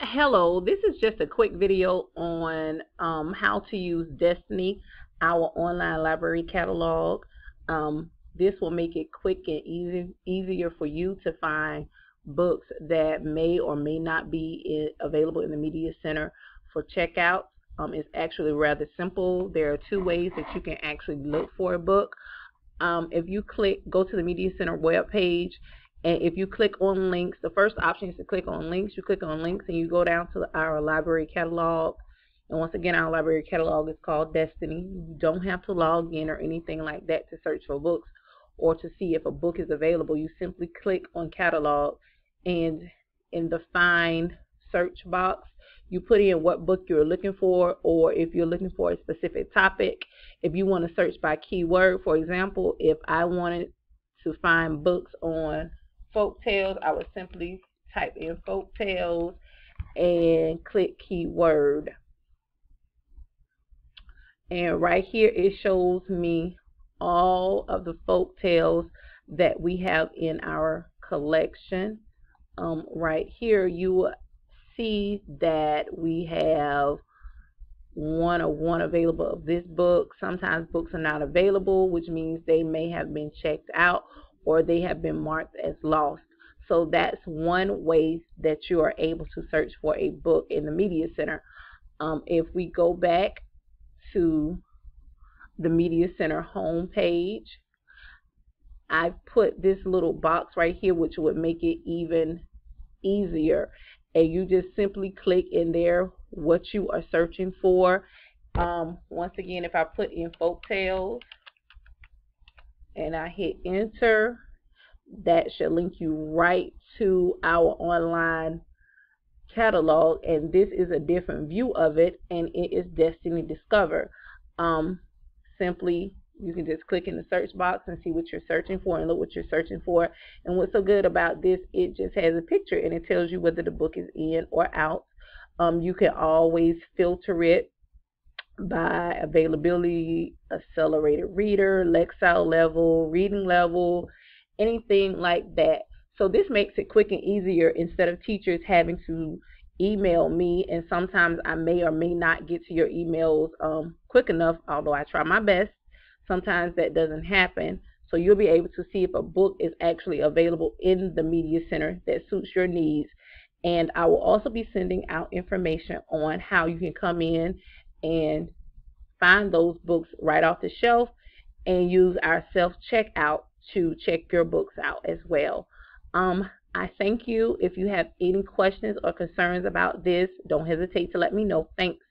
Hello, this is just a quick video on how to use Destiny, our online library catalog. This will make it quick and easier for you to find books that may or may not be available in the Media Center for checkout. It's actually rather simple. There are two ways that you can actually look for a book. If you go to the Media Center web page, and if you click on links, the first option is to click on links. You click on links and you go down to our library catalog. And once again, our library catalog is called Destiny. You don't have to log in or anything like that to search for books or to see if a book is available. You simply click on catalog, and in the find search box, you put in what book you're looking for, or if you're looking for a specific topic. If you want to search by keyword, for example, if I wanted to find books on folk tales, I would simply type in folk tales and click keyword. And right here it shows me all of the folk tales that we have in our collection. Right here you will see that we have one available of this book. Sometimes books are not available, which means they may have been checked out or they have been marked as lost. So that's one way that you are able to search for a book in the Media Center. If we go back to the Media Center home page, I put this little box right here, which would make it even easier. And you just simply click in there what you are searching for. Once again, if I put in folk tales and I hit enter, that should link you right to our online catalog, and this is a different view of it, and it is Destiny Discover. Simply you can just click in the search box and see what you're searching for and look what you're searching for. And what's so good about this, it just has a picture and it tells you whether the book is in or out. You can always filter it by availability, accelerated reader, Lexile level, reading level, anything like that. So this makes it quick and easier instead of teachers having to email me, and sometimes I may or may not get to your emails quick enough, although I try my best. Sometimes that doesn't happen. So you'll be able to see if a book is actually available in the Media Center that suits your needs. And I will also be sending out information on how you can come in and find those books right off the shelf and use our self-checkout to check your books out as well. I thank you. If you have any questions or concerns about this, don't hesitate to let me know. Thanks.